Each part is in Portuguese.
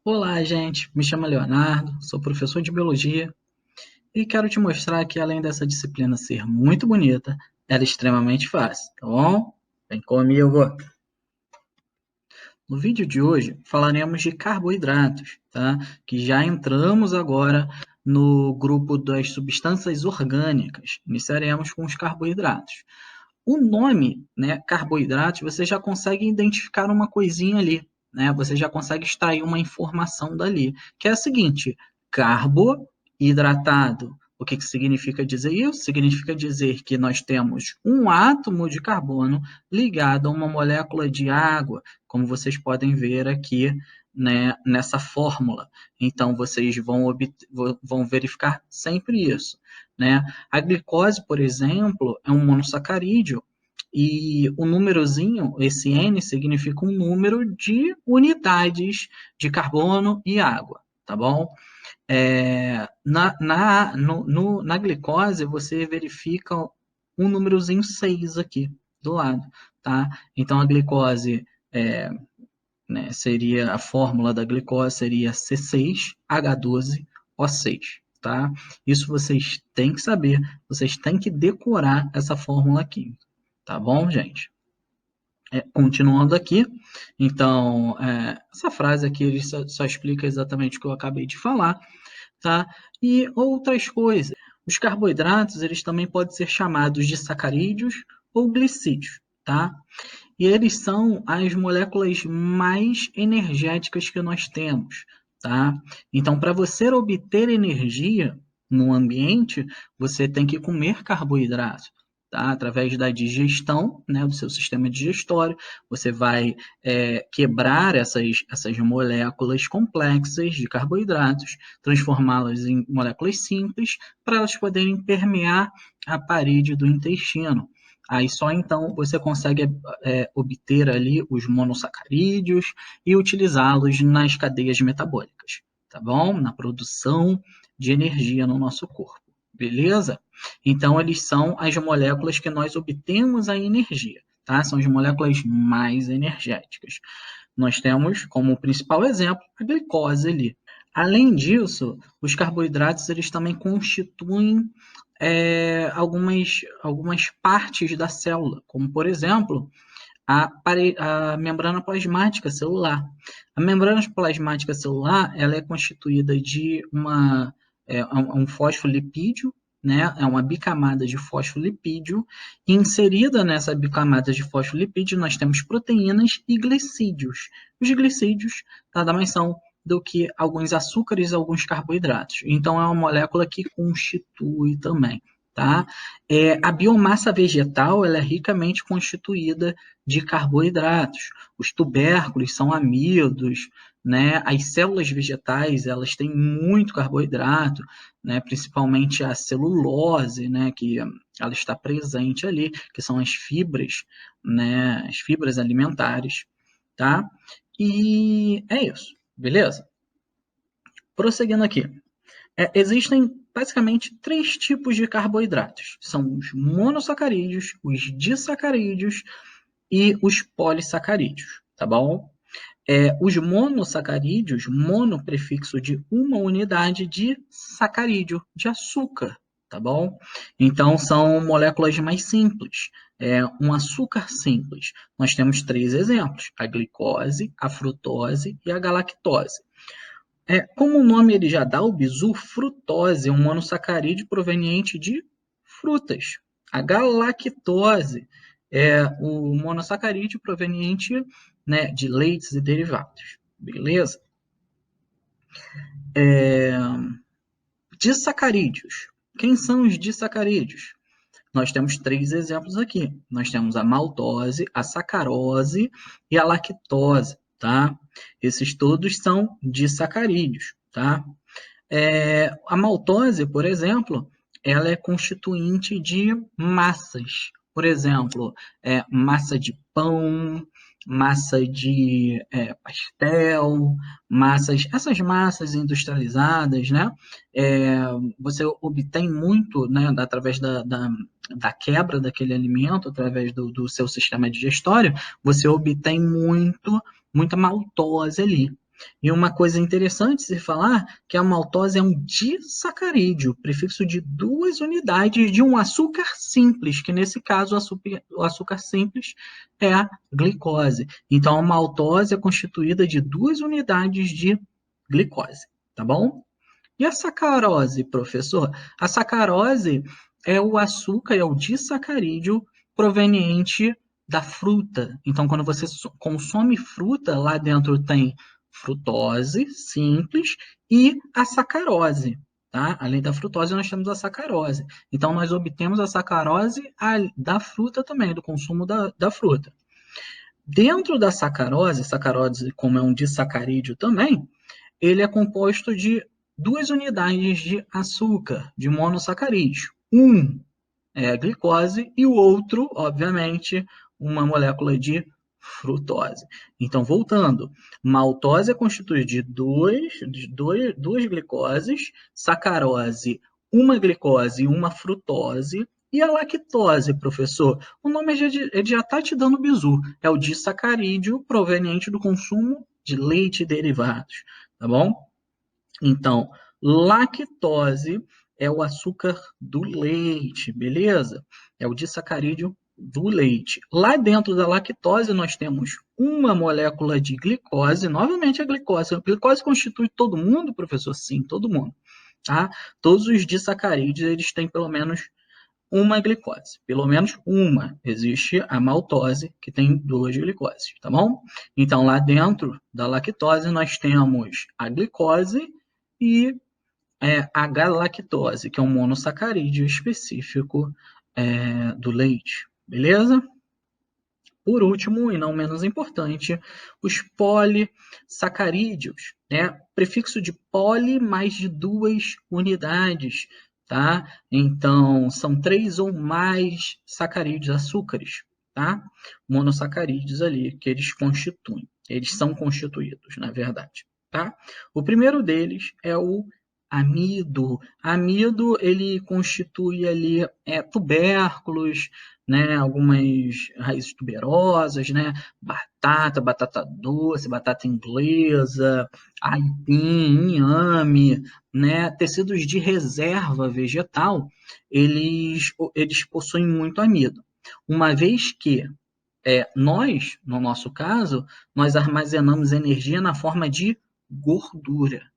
Olá, gente. Me chamo Leonardo, sou professor de biologia e quero te mostrar que, além dessa disciplina ser muito bonita, ela é extremamente fácil, tá bom? Vem comigo. No vídeo de hoje falaremos de carboidratos, tá? Que já entramos agora no grupo das substâncias orgânicas. Iniciaremos com os carboidratos. O nome, né, carboidratos, você já consegue identificar uma coisinha ali, né? Você já consegue extrair uma informação dali, que é a seguinte: carbohidratado. O que significa dizer isso? Significa dizer que nós temos um átomo de carbono ligado a uma molécula de água, como vocês podem ver aqui, né, nessa fórmula. Então, vocês vão verificar sempre isso, né? A glicose, por exemplo, é um monossacarídeo e o númerozinho, esse N, significa um número de unidades de carbono e água, tá bom? Na glicose, você verifica um númerozinho 6 aqui do lado, tá? Então, a glicose, né, seria, a fórmula da glicose seria C6H12O6, tá? Isso vocês têm que saber, vocês têm que decorar essa fórmula química, tá bom, gente? Continuando aqui, então, essa frase aqui ele só explica exatamente o que eu acabei de falar, tá? E outras coisas. Os carboidratos, eles também podem ser chamados de sacarídeos ou glicídios, tá? E eles são as moléculas mais energéticas que nós temos, tá? Então, para você obter energia no ambiente, você tem que comer carboidrato, tá? Através da digestão, né, do seu sistema digestório, você vai quebrar essas moléculas complexas de carboidratos, transformá-las em moléculas simples, para elas poderem permear a parede do intestino. Aí só então você consegue obter ali os monossacarídeos e utilizá-los nas cadeias metabólicas, tá bom? Na produção de energia no nosso corpo, beleza? Então, eles são as moléculas que nós obtemos a energia, tá? São as moléculas mais energéticas. Nós temos como principal exemplo a glicose ali. Além disso, os carboidratos eles também constituem algumas partes da célula, como por exemplo a membrana plasmática celular. A membrana plasmática celular ela é constituída de um fosfolipídio, né? É uma bicamada de fosfolipídio. E inserida nessa bicamada de fosfolipídio, nós temos proteínas e glicídios. Os glicídios nada mais são do que alguns açúcares e alguns carboidratos. Então, é uma molécula que constitui também. Tá? A biomassa vegetal ela é ricamente constituída de carboidratos. Os tubérculos são amidos, né? As células vegetais elas têm muito carboidrato, né? Principalmente a celulose, né? Que ela está presente ali, que são as fibras, né? As fibras alimentares, tá? E é isso, beleza? Prosseguindo aqui. Existem basicamente três tipos de carboidratos. São os monossacarídeos, os disacarídeos e os polissacarídeos, tá bom? Os monossacarídeos, mono prefixo de uma unidade de sacarídeo, de açúcar, tá bom? Então, são moléculas mais simples. Um açúcar simples. Nós temos três exemplos: a glicose, a frutose e a galactose. Como o nome ele já dá, o bisu, frutose é um monossacarídeo proveniente de frutas. A galactose é o monossacarídeo proveniente, né, de leites e derivados. Beleza? Disacarídeos. Quem são os disacarídeos? Nós temos três exemplos aqui. Nós temos a maltose, a sacarose e a lactose, tá? Esses todos são disacarídeos, tá? A maltose, por exemplo, ela é constituinte de massas. Por exemplo, massa de pão, massa de pastel, essas massas industrializadas, né? Você obtém muito, né, através da quebra daquele alimento, através do seu sistema digestório, você obtém muita maltose ali. E uma coisa interessante se falar que a maltose é um disacarídeo, prefixo de 2 unidades de um açúcar simples, que nesse caso o açúcar simples é a glicose. Então a maltose é constituída de 2 unidades de glicose, tá bom? E a sacarose, professor? A sacarose é o açúcar, é o disacarídeo proveniente da fruta. Então, quando você consome fruta, lá dentro tem frutose simples e a sacarose. Tá? Além da frutose, nós temos a sacarose. Então, nós obtemos a sacarose da fruta também, do consumo da fruta. Dentro da sacarose, como é um disacarídeo também, ele é composto de 2 unidades de açúcar, de monossacarídeo. Um é a glicose e o outro, obviamente, uma molécula de frutose. Então, voltando, maltose é constituída de duas glicoses, sacarose, uma glicose e uma frutose, e a lactose, professor? O nome já está te dando bizu. É o disacarídeo proveniente do consumo de leite e derivados, tá bom? Então, lactose é o açúcar do leite, beleza? É o disacarídeo do leite. Lá dentro da lactose, nós temos uma molécula de glicose, novamente a glicose. A glicose constitui todo mundo, professor? Sim, todo mundo. Tá? Todos os disacarídeos, eles têm pelo menos uma glicose, pelo menos uma. Existe a maltose, que tem 2 glicoses, tá bom? Então, lá dentro da lactose, nós temos a glicose e a galactose, que é um monossacarídeo específico do leite, beleza? Por último, e não menos importante, os polissacarídeos, né? Prefixo de poli mais de 2 unidades, tá? Então, são 3 ou mais sacarídeos, açúcares, tá? Monossacarídeos ali que eles constituem. Eles são constituídos, na verdade, tá? O primeiro deles é o amido. Amido, ele constitui ali tubérculos, né, algumas raízes tuberosas, né, batata doce, batata inglesa, aipim, inhame, né, tecidos de reserva vegetal, eles possuem muito amido. Uma vez que nós, no nosso caso, nós armazenamos energia na forma de gordura.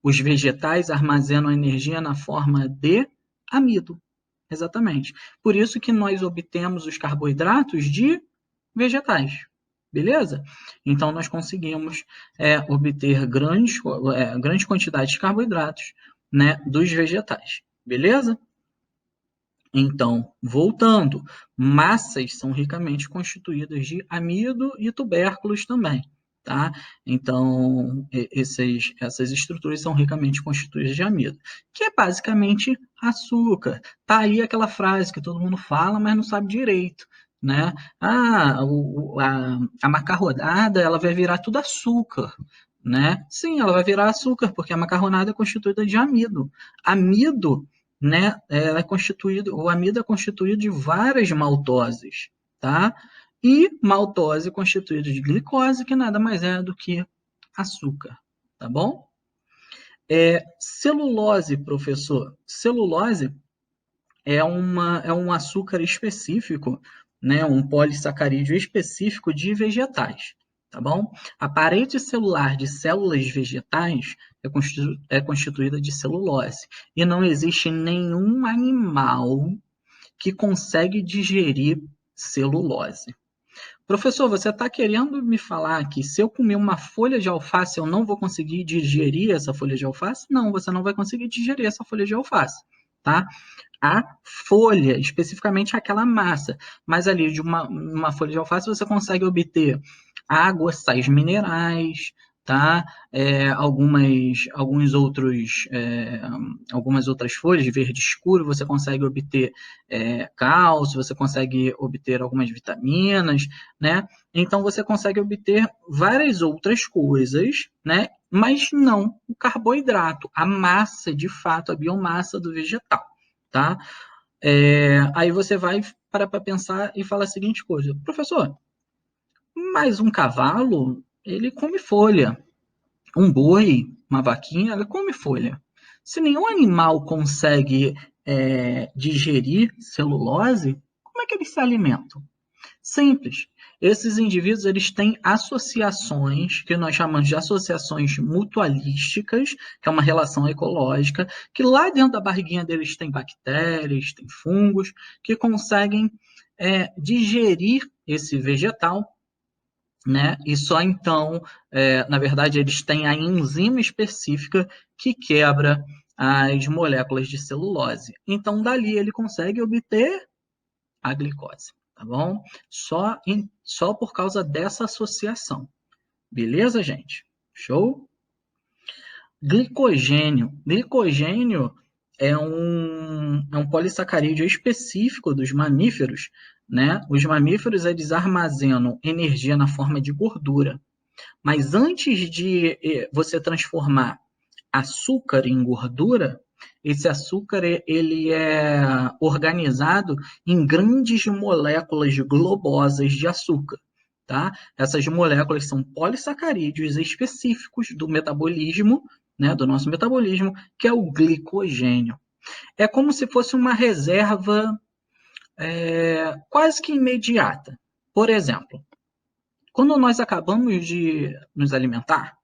Os vegetais armazenam energia na forma de amido. Exatamente. Por isso que nós obtemos os carboidratos de vegetais. Beleza? Então, nós conseguimos obter grandes quantidades de carboidratos, né, dos vegetais. Beleza? Então, voltando, massas são ricamente constituídas de amido e tubérculos também, tá? Então, essas estruturas são ricamente constituídas de amido, que é basicamente açúcar. Tá aí aquela frase que todo mundo fala, mas não sabe direito, né? A macarronada, ela vai virar tudo açúcar, né? Sim, ela vai virar açúcar, porque a macarronada é constituída de amido. Amido, né, o amido é constituído de várias maltoses, tá? E maltose constituída de glicose, que nada mais é do que açúcar, tá bom? Celulose, professor. Celulose é um açúcar específico, né, um polissacarídeo específico de vegetais, tá bom? A parede celular de células vegetais é constituída de celulose e não existe nenhum animal que consegue digerir celulose. Professor, você está querendo me falar que se eu comer uma folha de alface eu não vou conseguir digerir essa folha de alface? Não, você não vai conseguir digerir essa folha de alface, tá? A folha, especificamente aquela massa. Mas ali de uma folha de alface você consegue obter água, sais minerais, tá? Algumas outras folhas de verde escuro você consegue obter cálcio, você consegue obter algumas vitaminas, né? Então você consegue obter várias outras coisas, né? Mas não o carboidrato, a massa, de fato, a biomassa do vegetal, tá? Aí você vai parar para pensar e falar a seguinte coisa: professor, mas um cavalo, ele come folha. Um boi, uma vaquinha, ela come folha. Se nenhum animal consegue digerir celulose, como é que eles se alimentam? Simples. Esses indivíduos eles têm associações que nós chamamos de associações mutualísticas, que é uma relação ecológica, que lá dentro da barriguinha deles tem bactérias, tem fungos, que conseguem digerir esse vegetal, né? E só então, na verdade, eles têm a enzima específica que quebra as moléculas de celulose. Então, dali ele consegue obter a glicose, tá bom? Só por causa dessa associação. Beleza, gente? Show? Glicogênio. Glicogênio é um polissacarídeo específico dos mamíferos, né? Os mamíferos eles armazenam energia na forma de gordura. Mas antes de você transformar açúcar em gordura, esse açúcar ele é organizado em grandes moléculas globosas de açúcar. Tá? Essas moléculas são polissacarídeos específicos do metabolismo, né, do nosso metabolismo, que é o glicogênio. É como se fosse uma reserva quase que imediata. Por exemplo, quando nós acabamos de nos alimentar,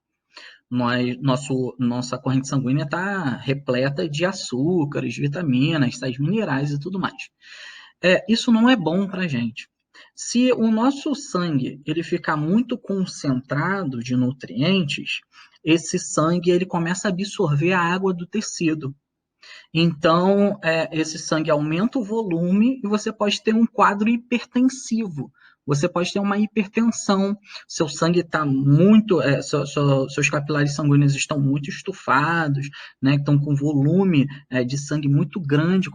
nossa corrente sanguínea está repleta de açúcares, vitaminas, sais minerais e tudo mais. Isso não é bom para a gente. Se o nosso sangue ele ficar muito concentrado de nutrientes, esse sangue ele começa a absorver a água do tecido. Então, esse sangue aumenta o volume e você pode ter um quadro hipertensivo. Você pode ter uma hipertensão, seu sangue está muito, seus capilares sanguíneos estão muito estufados, né, estão com volume de sangue muito grande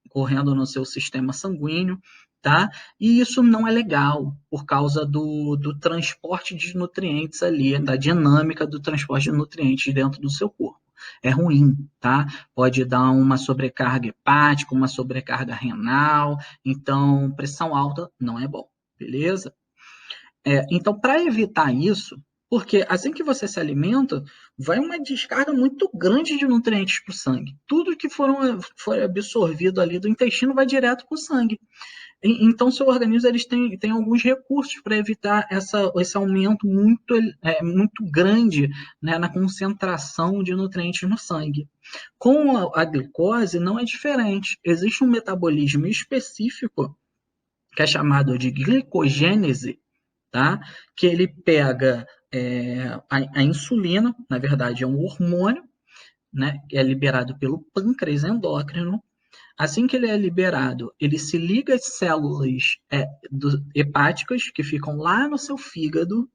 correndo no seu sistema sanguíneo, tá? E isso não é legal por causa do transporte de nutrientes ali, da dinâmica do transporte de nutrientes dentro do seu corpo. É ruim, tá? Pode dar uma sobrecarga hepática, uma sobrecarga renal, então pressão alta não é bom, beleza? Então, para evitar isso, porque assim que você se alimenta, vai uma descarga muito grande de nutrientes para o sangue. Tudo que for absorvido ali do intestino vai direto para o sangue. Então, seu organismo eles tem alguns recursos para evitar esse aumento muito grande, né, na concentração de nutrientes no sangue. Com a glicose, não é diferente. Existe um metabolismo específico, que é chamado de glicogênese, tá? Que ele pega a insulina, na verdade é um hormônio, né, que é liberado pelo pâncreas endócrino. Assim que ele é liberado, ele se liga às células hepáticas que ficam lá no seu fígado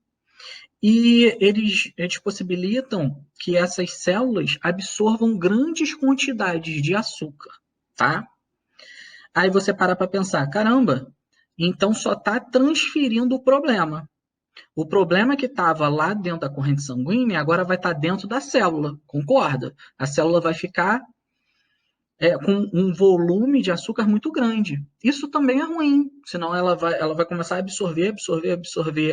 e eles possibilitam que essas células absorvam grandes quantidades de açúcar, tá? Aí você para pensar, caramba, então só está transferindo o problema. O problema que estava lá dentro da corrente sanguínea agora vai estar dentro da célula, concorda? A célula vai ficar com um volume de açúcar muito grande. Isso também é ruim, senão ela vai começar a absorver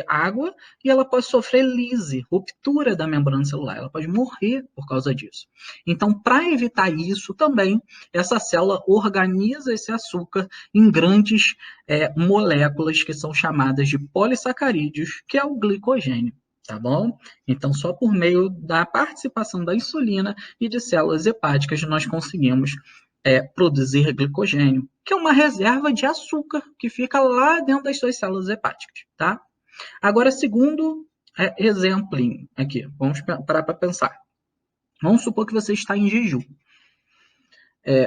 água e ela pode sofrer lise, ruptura da membrana celular, ela pode morrer por causa disso. Então, para evitar isso também, essa célula organiza esse açúcar em grandes moléculas que são chamadas de polissacarídeos, que é o glicogênio. Tá bom? Então, só por meio da participação da insulina e de células hepáticas nós conseguimos produzir glicogênio, que é uma reserva de açúcar que fica lá dentro das suas células hepáticas, tá? Agora, segundo exemplo aqui, vamos parar para pensar. Vamos supor que você está em jejum.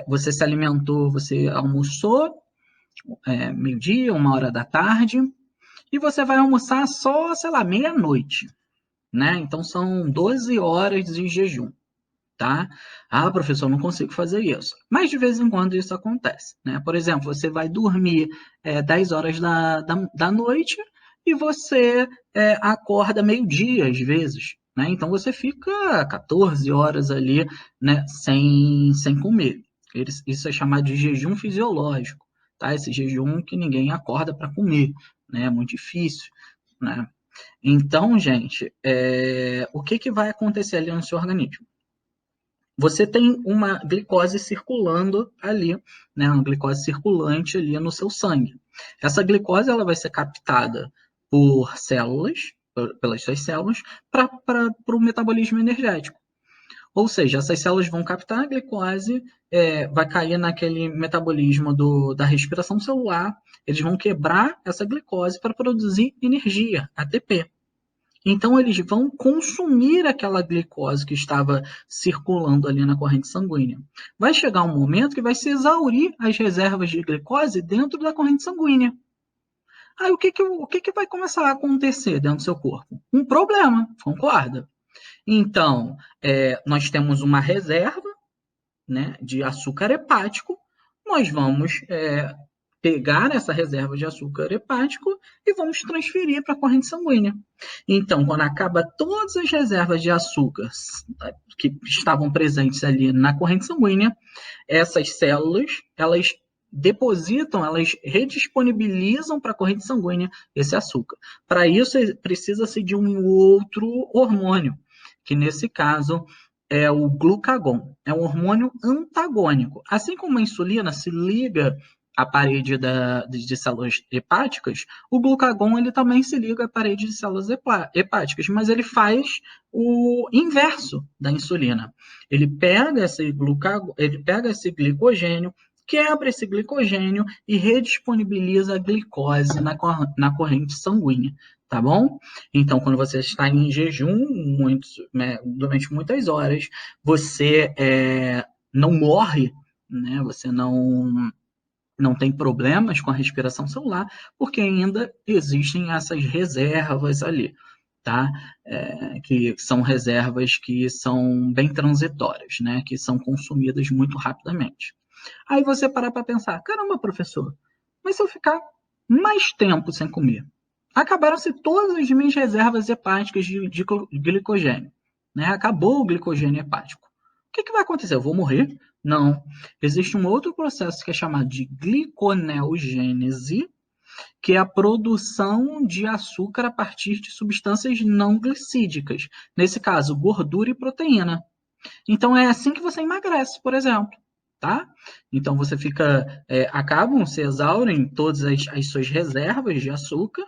Você se alimentou, você almoçou meio-dia, 1h da tarde, e você vai almoçar só, sei lá, meia-noite, né? Então, são 12 horas de jejum. Tá? Ah, professor, não consigo fazer isso. Mas de vez em quando isso acontece, né? Por exemplo, você vai dormir 10 horas da noite e você acorda meio-dia às vezes, né? Então você fica 14 horas ali, né, sem comer. Isso é chamado de jejum fisiológico, tá? Esse jejum que ninguém acorda para comer, né? É muito difícil, né? Então, gente, o que vai acontecer ali no seu organismo? Você tem uma glicose circulando ali, né, uma glicose circulante ali no seu sangue. Essa glicose ela vai ser captada por células, pelas suas células, para o metabolismo energético. Ou seja, essas células vão captar a glicose, vai cair naquele metabolismo da respiração celular, eles vão quebrar essa glicose para produzir energia, ATP. Então, eles vão consumir aquela glicose que estava circulando ali na corrente sanguínea. Vai chegar um momento que vai se exaurir as reservas de glicose dentro da corrente sanguínea. Aí, o que vai começar a acontecer dentro do seu corpo? Um problema, concorda? Então, nós temos uma reserva, né, de açúcar hepático, nós vamos pegar essa reserva de açúcar hepático e vamos transferir para a corrente sanguínea. Então, quando acaba todas as reservas de açúcar que estavam presentes ali na corrente sanguínea, essas células, elas depositam, elas redisponibilizam para a corrente sanguínea esse açúcar. Para isso, precisa-se de um outro hormônio, que nesse caso é o glucagon. É um hormônio antagônico. Assim como a insulina se liga à parede de células hepáticas, o glucagon ele também se liga à parede de células hepáticas, mas ele faz o inverso da insulina. Ele pega esse glicogênio, quebra esse glicogênio e redisponibiliza a glicose na corrente sanguínea, tá bom? Então, quando você está em jejum durante muitas horas, você não morre, né? Você não tem problemas com a respiração celular, porque ainda existem essas reservas ali, tá? Que são reservas que são bem transitórias, né? Que são consumidas muito rapidamente. Aí você para pensar, caramba, professor, mas se eu ficar mais tempo sem comer? Acabaram-se todas as minhas reservas hepáticas de glicogênio, né? Acabou o glicogênio hepático. O que vai acontecer? Eu vou morrer? Não. Existe um outro processo que é chamado de gliconeogênese, que é a produção de açúcar a partir de substâncias não glicídicas. Nesse caso, gordura e proteína. Então, é assim que você emagrece, por exemplo. Tá? Então, você se exaurem todas as suas reservas de açúcar,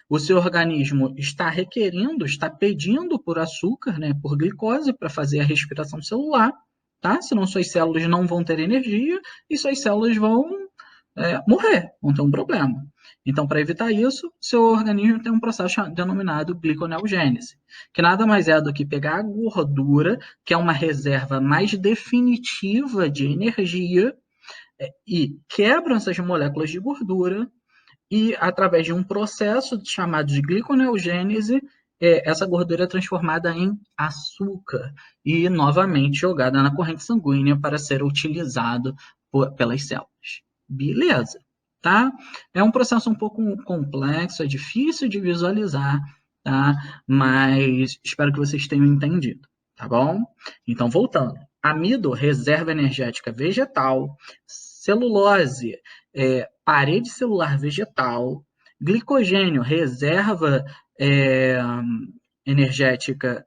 o seu organismo está requerendo, está pedindo por açúcar, né, por glicose, para fazer a respiração celular, tá? Senão suas células não vão ter energia e suas células vão morrer, vão ter um problema. Então, para evitar isso, seu organismo tem um processo denominado gliconeogênese, que nada mais é do que pegar a gordura, que é uma reserva mais definitiva de energia, e quebram essas moléculas de gordura e, através de um processo chamado de gliconeogênese, essa gordura é transformada em açúcar e, novamente, jogada na corrente sanguínea para ser utilizado pelas células. Beleza, tá? É um processo um pouco complexo, é difícil de visualizar, tá? Mas espero que vocês tenham entendido, tá bom? Então, voltando. Amido, reserva energética vegetal, celulose, parede celular vegetal, glicogênio, reserva energética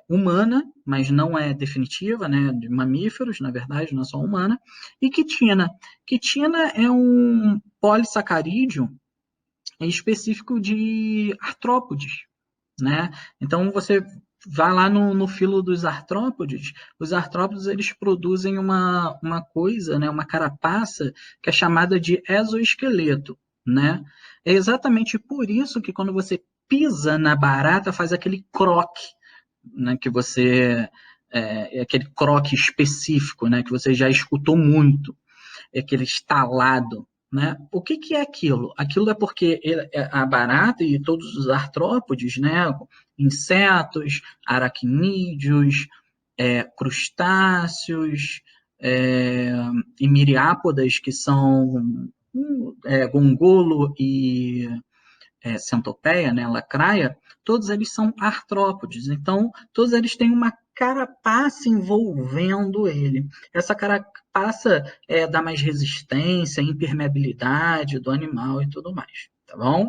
humana, mas não é definitiva, né, de mamíferos, na verdade, não é só humana, e quitina. Quitina é um polissacarídeo específico de artrópodes, né? Então, você vai lá no filo dos artrópodes, os artrópodes eles produzem uma coisa, né, uma carapaça que é chamada de exoesqueleto, né? É exatamente por isso que quando você pisa na barata faz aquele croque, né, que você aquele croque específico, né, que você já escutou muito, aquele estalado, né? O que é aquilo? Aquilo é porque a barata e todos os artrópodes, né, insetos, aracnídeos, crustáceos e miriápodas, que são gongolo e centopeia, né, lacraia, todos eles são artrópodes. Então, todos eles têm uma carapaça envolvendo ele. Essa carapaça dá mais resistência, impermeabilidade do animal e tudo mais. tá bom?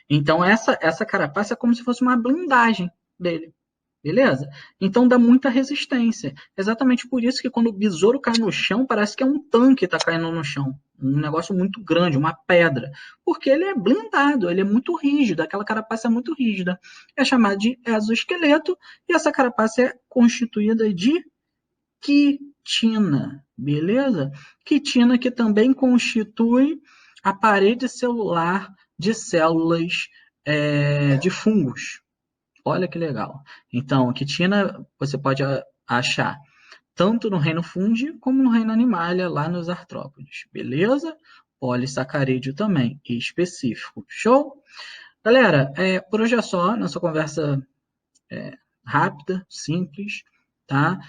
Então, essa carapaça é como se fosse uma blindagem dele. Beleza? Então dá muita resistência. Exatamente por isso que quando o besouro cai no chão, parece que é um tanque que está caindo no chão. Um negócio muito grande, uma pedra. Porque ele é blindado, ele é muito rígido, aquela carapaça é muito rígida. É chamada de exoesqueleto e essa carapaça é constituída de quitina, beleza? Quitina que também constitui a parede celular de células de fungos. Olha que legal. Então, a quitina você pode achar tanto no reino fungi como no reino animalia, lá nos artrópodes, beleza? Polissacarídeo também, específico. Show? Galera, por hoje é só, nossa conversa rápida, simples, tá?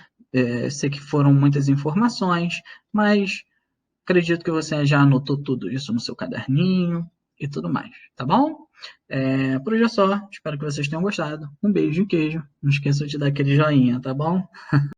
Sei que foram muitas informações, mas acredito que você já anotou tudo isso no seu caderninho e tudo mais, tá bom? Por hoje é só. Espero que vocês tenham gostado. Um beijo e queijo. Não esqueça de dar aquele joinha, tá bom?